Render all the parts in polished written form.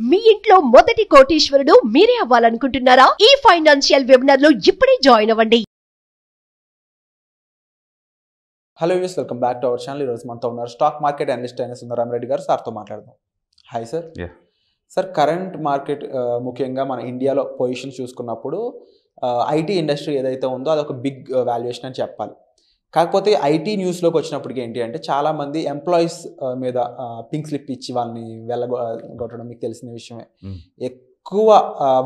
మీ ఇంట్లో మొదటి కోటీశ్వరుడు మీరే అవ్వాలనుకుంటున్నారా? ఈ ఫైనాన్షియల్ వెబినార్ లో ఇప్పుడే జాయిన్ అవ్వండి. Hello views, welcome back to our channel. ఈరోజు మనతో ఉన్నారు స్టాక్ మార్కెట్ అనలిస్ట్ అయిన సుందరం రెడ్డి గారు. సార్తో మాట్లాడదాం. Hi sir. Sir, current market ముఖ్యంగా మన ఇండియాలో పొజిషన్ చూసుకున్నప్పుడు ఐటీ ఇండస్ట్రీ ఏదైతే ఉందో అదొక బిగ్ వాల్యుయేషన్ అని చెప్పాలి. కాకపోతే ఐటీ న్యూస్లోకి వచ్చినప్పటికీ ఏంటి అంటే చాలామంది ఎంప్లాయీస్ మీద పింక్ స్లిప్ ఇచ్చి వాళ్ళని వెళ్ళగొట్టడం మీకు తెలిసిన విషయమే. ఎక్కువ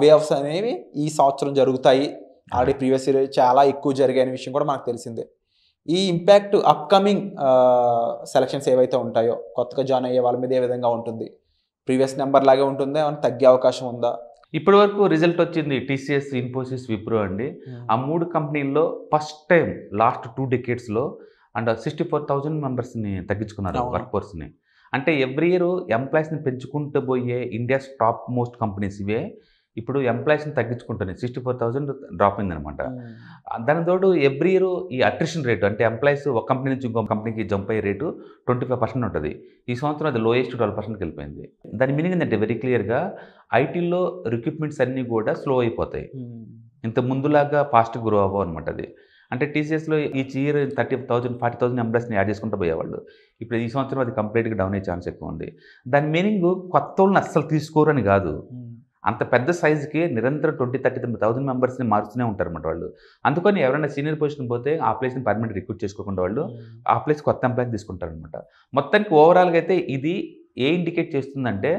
వే ఆఫ్స్ అనేవి ఈ సంవత్సరం జరుగుతాయి. ఆల్రెడీ ప్రీవియస్ ఇయర్ చాలా ఎక్కువ జరిగాయనే విషయం కూడా మనకు తెలిసిందే. ఈ ఇంపాక్ట్ అప్కమింగ్ సెలక్షన్స్ ఏవైతే ఉంటాయో కొత్తగా జాయిన్ అయ్యే వాళ్ళ మీద ఏ విధంగా ఉంటుంది? ప్రీవియస్ నెంబర్ లాగే ఉంటుందా, ఏమైనా తగ్గే అవకాశం ఉందా? ఇప్పటి వరకు రిజల్ట్ వచ్చింది టీసీఎస్, ఇన్ఫోసిస్, విప్రో అండి. ఆ 3 కంపెనీల్లో ఫస్ట్ టైం లాస్ట్ 2 డెకేడ్స్లో అండ్ 64,000 మెంబర్స్ని తగ్గించుకున్నారు వర్క్ ఫోర్స్ని. అంటే ఎవ్రీ ఇయర్ ఎంప్లాయీస్ని పెంచుకుంటూ పోయే ఇండియాస్ టాప్ మోస్ట్ కంపెనీస్ ఇవే ఇప్పుడు ఎంప్లాయీస్ని తగ్గించుకుంటున్నాయి. 64,000 డ్రాప్ అయిందనమాట. దాని తోడు ఎవ్రీ ఇయర్ ఈ అట్రిషన్ రేటు, అంటే ఎంప్లాయీస్ ఒక కంపెనీ నుంచి ఇంకో కంపెనీకి జంప్ అయ్యే రేటు 25% ఉంటుంది. ఈ సంవత్సరం అది లోయెస్ట్ 12%కి వెళ్ళిపోయింది. దాని మీనింగ్ ఏంటంటే వెరీ క్లియర్గా ఐటీలో రిక్రూట్మెంట్స్ అన్నీ కూడా స్లో అయిపోతాయి. ఇంత ముందులాగా ఫాస్ట్గా గ్రో అవ్వవు అనమాట. అది అంటే టీసీఎస్లో ఈచ్ ఇయర్ 30,000 40,000 ఎంప్లాయీస్ని యాడ్ చేసుకుంటూ పోయేవాళ్ళు. ఇప్పుడు ఈ సంవత్సరం అది కంప్లీట్గా డౌన్ అయ్యే ఛాన్స్ ఎక్కువ ఉంది. దాని మీనింగ్ కొత్త వాళ్ళని అస్సలు తీసుకోరు అని కాదు. అంత పెద్ద సైజుకి నిరంతరం 20,000-30,000 మెంబర్స్ని మారుస్తూనే ఉంటారు అన్నమాట వాళ్ళు. అందుకని ఎవరైనా సీనియర్ పొజిషన్ పోతే ఆ ప్లేస్ని పర్మనెంట్ రిక్రూట్ చేసుకోకుండా వాళ్ళు ఆ ప్లేస్ కొత్త ఎంప్లాయీని తీసుకుంటారు అనమాట. మొత్తానికి ఓవరాల్గా అయితే ఇది ఏ ఇండికేట్ చేస్తుందంటే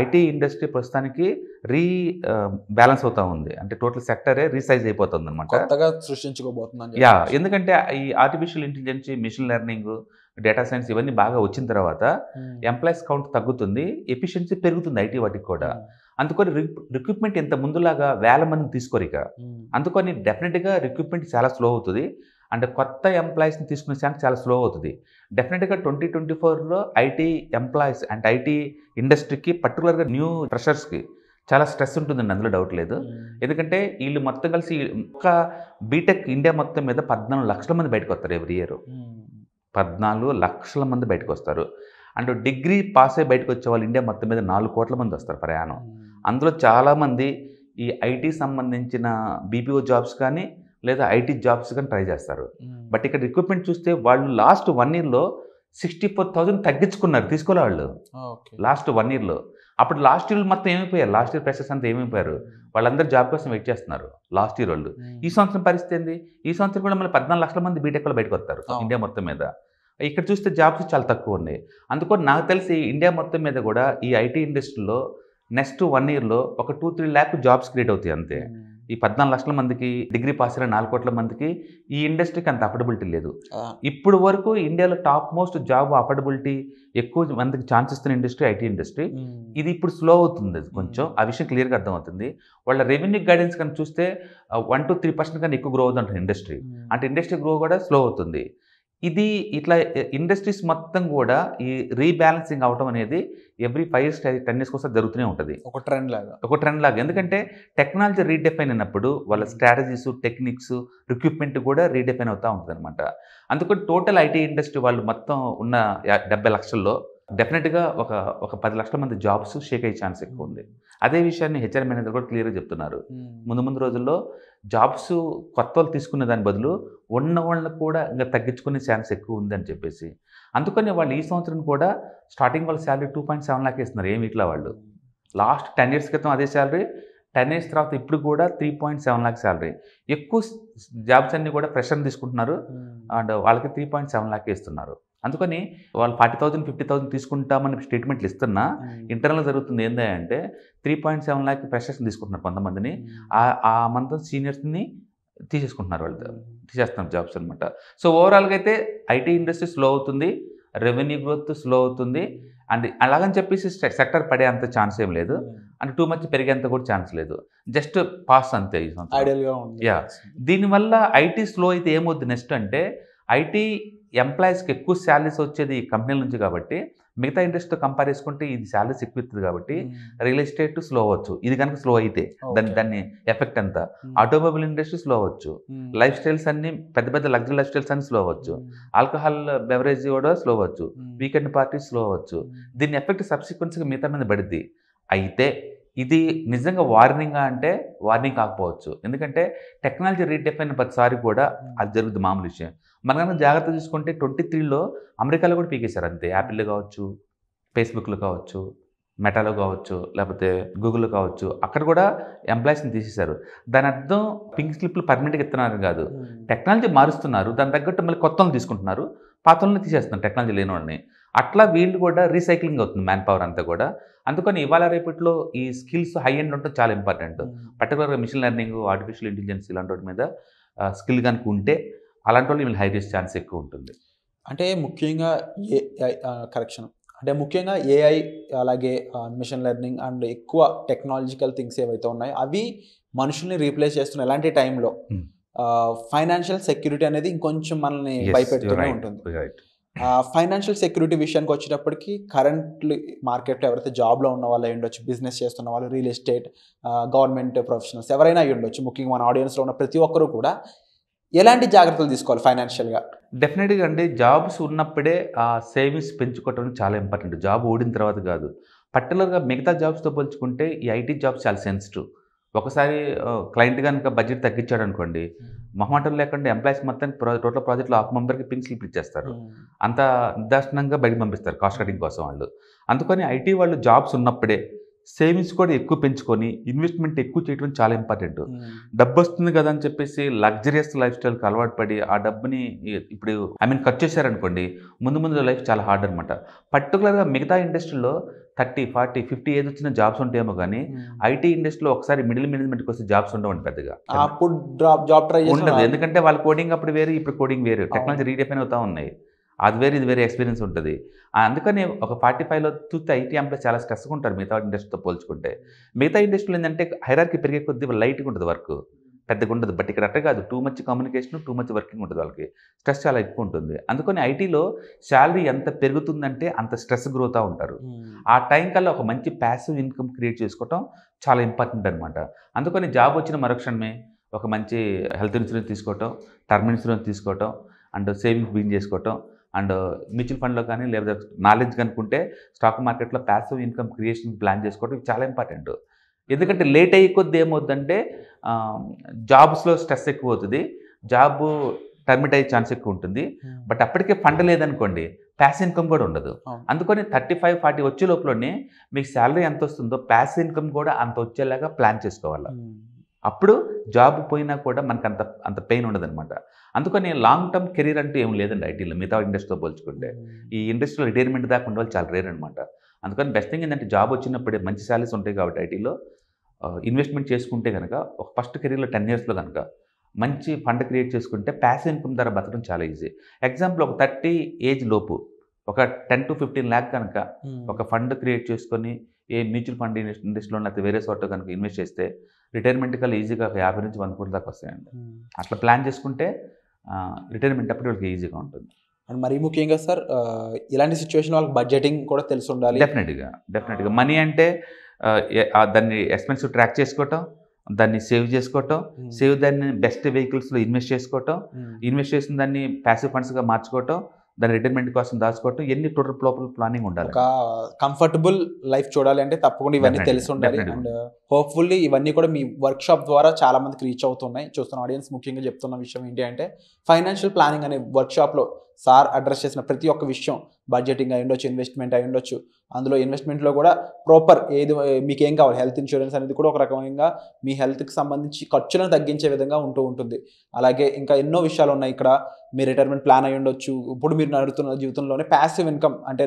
ఐటీ ఇండస్ట్రీ ప్రస్తుతానికి బ్యాలెన్స్ అవుతూ ఉంది. అంటే టోటల్ సెక్టరే రీసైజ్ అయిపోతుంది అనమాట, కొత్తగా సృష్టించుకోబోతుంది. ఎందుకంటే ఈ artificial intelligence, machine learning, data science ఇవన్నీ బాగా వచ్చిన తర్వాత ఎంప్లాయీస్ కౌంట్ తగ్గుతుంది, ఎఫిషియన్సీ పెరుగుతుంది ఐటీ వాటికి కూడా. అందుకని రిక్రూట్మెంట్ ఇంత ముందులాగా వేల మందిని తీసుకోరు ఇక. అందుకని డెఫినెట్గా రిక్రూట్మెంట్ చాలా స్లో అవుతుంది. అంటే కొత్త ఎంప్లాయీస్ని తీసుకునే ఛాన్స్ చాలా స్లో అవుతుంది. డెఫినెట్గా 2024లో ఐటీ ఎంప్లాయీస్ అంటే ఐటీ ఇండస్ట్రీకి పర్టికులర్గా న్యూ ఫ్రెషర్స్కి చాలా స్ట్రెస్ ఉంటుందండి, అందులో డౌట్ లేదు. ఎందుకంటే వీళ్ళు మొత్తం కలిసి ఒక బీటెక్ ఇండియా మొత్తం మీద 14 లక్షల మంది బయటకు వస్తారు ఎవ్రీ ఇయర్. 14 లక్షల మంది బయటకు వస్తారు. అండ్ డిగ్రీ పాస్ అయ్యి బయటకు వచ్చే వాళ్ళు ఇండియా మొత్తం మీద 4 కోట్ల మంది వస్తారు ప్రయాణం. అందులో చాలామంది ఈ ఐటీ సంబంధించిన బీపీఓ జాబ్స్ కానీ లేదా ఐటీ జాబ్స్ కానీ ట్రై చేస్తారు. బట్ ఇక్కడ రిక్రూట్మెంట్ చూస్తే వాళ్ళు లాస్ట్ 1 ఇయర్లో 64,000 తగ్గించుకున్నారు, తీసుకోలే వాళ్ళు లాస్ట్ 1 ఇయర్లో. అప్పుడు లాస్ట్ ఇయర్ మొత్తం ఏమైపోయారు, లాస్ట్ ఇయర్ ఫ్రెషర్స్ అంతా ఏమైపోయారు, వాళ్ళందరూ జాబ్ కోసం వెయిట్ చేస్తున్నారు లాస్ట్ ఇయర్ వాళ్ళు. ఈ సంవత్సరం పరిస్థితి ఏంది? ఈ సంవత్సరం కూడా మళ్ళీ 14 లక్షల మంది బీటెక్ వాళ్ళు బయటకు వస్తారు ఇండియా మొత్తం మీద. ఇక్కడ చూస్తే జాబ్స్ చాలా తక్కువ ఉన్నాయి. అందుకని నాకు తెలిసి ఇండియా మొత్తం మీద కూడా ఈ ఐటీ ఇండస్ట్రీలో నెక్స్ట్ 1 ఇయర్లో ఒక 2-3 ల్యాక్ జాబ్స్ క్రియేట్ అవుతాయి అంతే. ఈ 14 లక్షల మందికి, డిగ్రీ పాస్ అయిన 4 కోట్ల మందికి ఈ ఇండస్ట్రీకి అంత అఫోర్డబిలిటీ లేదు. ఇప్పుడు వరకు ఇండియాలో టాప్ మోస్ట్ జాబ్ అఫోర్డబిలిటీ ఎక్కువ మందికి ఛాన్స్ ఇస్తున్న ఇండస్ట్రీ ఐటీ ఇండస్ట్రీ. ఇది ఇప్పుడు స్లో అవుతుంది కొంచెం, ఆ విషయం క్లియర్గా అర్థమవుతుంది. వాళ్ళ రెవెన్యూ గైడెన్స్ కానీ చూస్తే 1-3% కన్నా ఎక్కువ గ్రో అవుతుంది ఇండస్ట్రీ. అంటే ఇండస్ట్రీ గ్రో కూడా స్లో అవుతుంది. ఇది ఇట్లా ఇండస్ట్రీస్ మొత్తం కూడా ఈ రీబ్యాలెన్సింగ్ అవటం అనేది ఎవ్రీ 5 years 10 years కోసం జరుగుతూనే ఉంటుంది, ఒక ట్రెండ్ లాగా. ఎందుకంటే టెక్నాలజీ రీడిఫైన్ అయినప్పుడు వాళ్ళ స్ట్రాటజీస్, టెక్నిక్స్, రిక్రూట్మెంట్ కూడా రీడిఫైన్ అవుతూ ఉంటుంది అనమాట. అందుకని టోటల్ ఐటీ ఇండస్ట్రీ వాళ్ళు మొత్తం ఉన్న 70 లక్షల్లో డెఫినెట్గా ఒక 10 లక్షల మంది జాబ్స్ షేక్ అయ్యే ఛాన్స్ ఎక్కువ ఉంది. అదే విషయాన్ని హెచ్ఆర్ మేనేజర్ కూడా క్లియర్గా చెప్తున్నారు. ముందు రోజుల్లో జాబ్స్ కొత్త వాళ్ళు తీసుకునే దాని బదులు ఉన్న వాళ్ళని కూడా ఇంకా తగ్గించుకునే ఛాన్స్ ఎక్కువ ఉంది అని చెప్పేసి. అందుకని వాళ్ళు ఈ సంవత్సరం కూడా స్టార్టింగ్ వాళ్ళ శాలరీ 2.7 లాక్ ఇస్తున్నారు ఏమి ఇట్లా వాళ్ళు. లాస్ట్ 10 years క్రితం అదే శాలరీ, 10 years తర్వాత ఇప్పుడు కూడా 3.7 లాక్ శాలరీ. ఎక్కువ జాబ్స్ అన్నీ కూడా ఫ్రెషర్ని తీసుకుంటున్నారు అండ్ వాళ్ళకి 3.7 లాక్ ఇస్తున్నారు. అందుకని వాళ్ళు 40,000 50,000 తీసుకుంటామని స్టేట్మెంట్లు ఇస్తున్నా ఇంటర్నల్గా జరుగుతుంది ఏంటంటే 3.7 లాక్ ఫ్రెషర్స్ని తీసుకుంటున్నారు కొంతమందిని, ఆ మంత్ సీనియర్స్ని తీసేసుకుంటున్నారు, వాళ్ళు తీసేస్తున్నారు జాబ్స్ అనమాట. సో ఓవరాల్గా అయితే ఐటీ ఇండస్ట్రీ స్లో అవుతుంది, రెవెన్యూ గ్రోత్ స్లో అవుతుంది. అండ్ అలాగని చెప్పేసి సెక్టర్ పడే అంత ఛాన్స్ ఏం లేదు, అంటే టూ మచ్ పెరిగేంత కూడా ఛాన్స్ లేదు, జస్ట్ పాస్ అంతే ఈ సంవత్సరం. దీనివల్ల ఐటీ స్లో అయితే ఏమవుద్ది నెక్స్ట్ అంటే ఐటీ ఎంప్లాయీస్కి ఎక్కువ శాలరీస్ వచ్చేది ఈ కంపెనీల నుంచి కాబట్టి మిగతా ఇండస్ట్రీతో కంపేర్ చేసుకుంటే ఇది శాలరీస్ ఎక్కువ ఇస్తుంది కాబట్టి రియల్ ఎస్టేట్ స్లో అవ్వచ్చు. ఇది కనుక స్లో అయితే దాన్ని ఎఫెక్ట్ అంతా. ఆటోమొబైల్ ఇండస్ట్రీ స్లో అవ్వచ్చు, లైఫ్ స్టైల్స్ అన్ని పెద్ద లగ్జరీ లైఫ్ స్టైల్స్ అన్ని స్లో అవ్వచ్చు, ఆల్కహాల్ బెవరేజ్ కూడా స్లో అవ్వచ్చు, వీకెండ్ పార్టీస్ స్లో అవ్వచ్చు. దీని ఎఫెక్ట్ సబ్సిక్వెన్స్గా మిగతా మీద పడుద్ది. అయితే ఇది నిజంగా వార్నింగా అంటే వార్నింగ్ కాకపోవచ్చు. ఎందుకంటే టెక్నాలజీ రీడెఫైన్ ప్రతిసారి కూడా అది జరుగుతుంది, మామూలు విషయం. మనం కనుక జాగ్రత్త చూసుకుంటే 23లో అమెరికాలో కూడా పీకేశారు అంతే. యాపిల్ కావచ్చు, ఫేస్బుక్లో కావచ్చు, మెటాలో కావచ్చు, లేకపోతే గూగుల్లో కావచ్చు, అక్కడ కూడా ఎంప్లాయీస్ని తీసేశారు. దాని అర్థం పింక్ స్లిప్లు పర్మనెంట్గా ఇస్తున్నారు కాదు, టెక్నాలజీ మారుస్తున్నారు, దాని తగ్గట్టు మళ్ళీ కొత్త వాళ్ళని తీసుకుంటున్నారు, పాత వాళ్ళని తీసేస్తున్నారు టెక్నాలజీ లేని వాళ్ళని. అట్లా వీళ్ళు కూడా రీసైక్లింగ్ అవుతుంది మ్యాన్ పవర్ అంతా కూడా. అందుకని ఇవాళ రేపట్లో ఈ స్కిల్స్ హై ఎండ్ ఉండటం చాలా ఇంపార్టెంట్. పర్టికులర్గా మిషన్ లెర్నింగ్, ఆర్టిఫిషియల్ ఇంటెలిజెన్స్ ఇలాంటి వాటి మీద స్కిల్ కనుక ఉంటే అలాంటి వాళ్ళు వీళ్ళు హై చేసే ఛాన్స్ ఎక్కువ ఉంటుంది. అంటే ముఖ్యంగా ముఖ్యంగా ఏఐ, అలాగే మిషన్ లెర్నింగ్ అండ్ ఎక్కువ టెక్నాలజికల్ థింగ్స్ ఏవైతే ఉన్నాయో అవి మనుషుల్ని రీప్లేస్ చేస్తున్న ఎలాంటి టైంలో ఫైనాన్షియల్ సెక్యూరిటీ అనేది ఇంకొంచెం మనల్ని భయపెడుతూనే ఉంటుంది. ఫైనాన్షియల్ సెక్యూరిటీ విషయానికి వచ్చేటప్పటికి కరెంట్లీ మార్కెట్లో ఎవరైతే జాబ్లో ఉన్న వాళ్ళు అయి ఉండొచ్చు, బిజినెస్ చేస్తున్న వాళ్ళు, రియల్ ఎస్టేట్, గవర్నమెంట్ ప్రొఫెషనల్స్ ఎవరైనా అయి ఉండొచ్చు, ముఖ్యంగా మన ఆడియన్స్లో ఉన్న ప్రతి ఒక్కరూ కూడా ఎలాంటి జాగ్రత్తలు తీసుకోవాలి ఫైనాన్షియల్గా? డెఫినెట్గా అండి, జాబ్స్ ఉన్నప్పుడే ఆ సేవింగ్స్ పెంచుకోవటం చాలా ఇంపార్టెంట్. జాబ్ ఓడిన తర్వాత కాదు. పర్టికులర్గా మిగతా జాబ్స్తో పోల్చుకుంటే ఈ ఐటీ జాబ్స్ చాలా సెన్సిటివ్. ఒకసారి క్లయింట్ కనుక బడ్జెట్ తగ్గించాడు అనుకోండి, మొహమాటం లేకుండా ఎంప్లాయీస్ మొత్తం టోటల్ ప్రాజెక్ట్లో హాఫ్ మెంబర్కి పింక్ స్లిప్ ఇచ్చేస్తారు. అంత నిర్దాక్షిణంగా బయటకు పంపిస్తారు కాస్ట్ కటింగ్ కోసం వాళ్ళు. అందుకని ఐటీ వాళ్ళు జాబ్స్ ఉన్నప్పుడే సేవింగ్స్ కూడా ఎక్కువ పెంచుకొని ఇన్వెస్ట్మెంట్ ఎక్కువ చేయడం చాలా ఇంపార్టెంట్. డబ్బు వస్తుంది కదా అని చెప్పేసి లగ్జరియస్ లైఫ్ స్టైల్కి అలవాటు పడి ఆ డబ్బుని ఇప్పుడు ఖర్చు చేశారనుకోండి, ముందు లైఫ్ చాలా హార్డ్ అనమాట. పర్టికులర్గా మిగతా ఇండస్ట్రీలో 30, 40, 50 ఏజ్ వచ్చిన జాబ్స్ ఉంటాయేమో కానీ ఐటీ ఇండస్ట్రీలో ఒకసారి మిడిల్ మేనేజ్మెంట్కి వస్తే జాబ్స్ ఉండవండి పెద్దగా. ఉండదు, ఎందుకంటే వాళ్ళ కోడింగ్ అప్పుడు వేరు, ఇప్పుడు కోడింగ్ వేరు, టెక్నాలజీ రీడెఫైన్ అవుతూ ఉన్నాయి. అది వేరే ఇది వేరే ఎక్స్పీరియన్స్ ఉంటుంది. అందుకని ఒక 45లో చూస్తే ఐటీ ఎంప్లాయ్ చాలా స్ట్రెస్గా ఉంటారు మిగతా ఇండస్ట్రీతో పోల్చుకుంటే. మిగతా ఇండస్ట్రీలో ఏంటంటే హైరార్కీ పెరిగే కొద్దీ లైట్గా ఉంటుంది, వర్క్ పెద్దగా ఉండదు. బట్ ఇక్కడ అట్ట కాదు, too much communication, too much working ఉంటుంది, వాళ్ళకి స్ట్రెస్ చాలా ఎక్కువ ఉంటుంది. అందుకని ఐటీలో శాలరీ ఎంత పెరుగుతుందంటే అంత స్ట్రెస్ గ్రోత్ ఉంటారు. ఆ టైం కల్లా ఒక మంచి ప్యాసివ్ ఇన్కమ్ క్రియేట్ చేసుకోవటం చాలా ఇంపార్టెంట్ అనమాట. అందుకని జాబ్ వచ్చిన మరుక్షణమే ఒక మంచి హెల్త్ ఇన్సూరెన్స్ తీసుకోవటం, టర్మ్ ఇన్సూరెన్స్ తీసుకోవటం, అండ్ సేవింగ్స్ బిగిన్ చేసుకోవటం, అండ్ మ్యూచువల్ ఫండ్లో కానీ లేదా నాలెడ్జ్ కనుక్కుంటే స్టాక్ మార్కెట్లో ప్యాసివ్ ఇన్కమ్ క్రియేషన్ ప్లాన్ చేసుకోవడం చాలా ఇంపార్టెంట్. ఎందుకంటే లేట్ అయ్యే కొద్ది ఏమవుతుందంటే జాబ్స్లో స్ట్రెస్ ఎక్కువ అవుతుంది, జాబ్ టర్మినేట్ అయ్యే ఛాన్స్ ఎక్కువ ఉంటుంది. బట్ అప్పటికే ఫండ్ లేదనుకోండి, ప్యాసివ్ ఇన్కమ్ కూడా ఉండదు. అందుకని 35, 40 వచ్చే లోపలనే మీకు శాలరీ ఎంత వస్తుందో ప్యాసివ్ ఇన్కమ్ కూడా అంత వచ్చేలాగా ప్లాన్ చేసుకోవాలి. అప్పుడు జాబ్ పోయినా కూడా మనకు అంత పెయిన్ ఉండదన్నమాట. అందుకని లాంగ్ టర్మ్ కెరీర్ అంటే ఏం లేదండి ఐటీలో మిగతా ఇండస్ట్రీతో పోల్చుకుంటే. ఈ ఇండస్ట్రీలో రిటైర్మెంట్ దాకా ఉండే వాళ్ళు చాలా రేర్ అనమాట. అందుకని బెస్ట్ థింగ్ ఏంటంటే జాబ్ వచ్చినప్పుడే మంచి శాలరీస్ ఉంటాయి కాబట్టి ఐటీలో ఇన్వెస్ట్మెంట్ చేసుకుంటే కనుక ఒక ఫస్ట్ కెరీర్లో 10 yearsలో కనుక మంచి ఫండ్ క్రియేట్ చేసుకుంటే ప్యాసివ్ ఇన్కమ్ ద్వారా బతకడం చాలా ఈజీ. ఎగ్జాంపుల్ ఒక 30 ఏజ్ లోపు ఒక 10 to 15 lakh కనుక ఒక ఫండ్ క్రియేట్ చేసుకొని ఏ మ్యూచువల్ ఫండ్ ఇండస్ట్రీలో లేకపోతే వేరే చోట కనుక ఇన్వెస్ట్ చేస్తే రిటైర్మెంట్ కల్లా ఈజీగా 50 నుంచి 100 కోట్ల దాకా వస్తాయండి. అట్లా ప్లాన్ చేసుకుంటే రిటైర్మెంట్ అప్పుడు వాళ్ళకి ఈజీగా ఉంటుంది. అండ్ మరీ ముఖ్యంగా సార్, ఇలాంటి సిచ్యువేషన్ వాళ్ళకి బడ్జెటింగ్ కూడా తెలిసి ఉండాలి. డెఫినెట్గా మనీ అంటే దాన్ని ఎక్స్పెన్సివ్ ట్రాక్ చేసుకోవటం, దాన్ని సేవ్ చేసుకోవటం, దాన్ని బెస్ట్ వెహికల్స్లో ఇన్వెస్ట్ చేసుకోవటం, ఇన్వెస్ట్ చేసిన దాన్ని ప్యాసివ్ ఫండ్స్గా మార్చుకోవటం, దాని రిటైర్మెంట్ కోసం దాచుకోవటం, ఎన్ని టోటల్ ప్రాపర్ ప్లానింగ్ ఉండాలి. ఒక కంఫర్టబుల్ లైఫ్ చూడాలి అంటే తప్పకుండా ఇవన్నీ తెలిసి ఉండాలి. అండ్ హోప్ఫుల్లీ ఇవన్నీ కూడా మీ వర్క్షాప్ ద్వారా చాలా మందికి రీచ్ అవుతున్నాయి. చూస్తున్న ఆడియన్స్ ముఖ్యంగా చెప్తున్న విషయం ఏంటి అంటే ఫైనాన్షియల్ ప్లానింగ్ అనే వర్క్షాప్లో సార్ అడ్రస్ చేసిన ప్రతి ఒక్క విషయం, బడ్జెటింగ్ అయి ఉండొచ్చు, ఇన్వెస్ట్మెంట్ అయి ఉండొచ్చు, అందులో ఇన్వెస్ట్మెంట్లో కూడా ప్రాపర్ ఏది మీకు ఏం కావాలి, హెల్త్ ఇన్సూరెన్స్ అనేది కూడా ఒక రకంగా మీ హెల్త్కి సంబంధించి ఖర్చులను తగ్గించే విధంగా ఉంటుంది. అలాగే ఇంకా ఎన్నో విషయాలు ఉన్నాయి ఇక్కడ. మీ రిటైర్మెంట్ ప్లాన్ అయి ఉండొచ్చు, ఇప్పుడు మీరు నడుస్తున్న జీవితంలోనే ప్యాసివ్ ఇన్కమ్ అంటే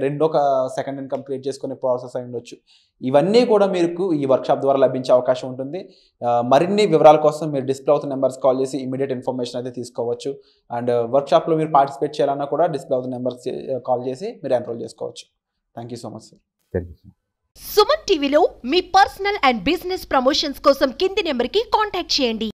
సెకండ్ ఇన్కమ్ క్రియేట్ చేసుకునే ప్రాసెస్ అయి ఉండొచ్చు. ఇవన్నీ కూడా మీకు ఈ వర్క్షాప్ ద్వారా లభించే అవకాశం ఉంటుంది. మరిన్ని వివరాల కోసం మీరు డిస్ప్లే అవుతున్న నెంబర్స్ కాల్ చేసి ఇమీడియట్ ఇన్ఫర్మేషన్ అయితే తీసుకోవచ్చు. అండ్ వర్క్షాప్లో మీరు పార్టిసిపేట్ చేయాలన్నా కూడా డిస్ప్లే అవుతున్న నెంబర్స్ కాల్ చేసి మీరు ఎన్రోల్ చేసుకోవచ్చు. Thank you so much sir. Suman టీవీలో మీ పర్సనల్ అండ్ బిజినెస్ ప్రమోషన్స్ కోసం కింది నెంబర్కి కాంటాక్ట్ చేయండి.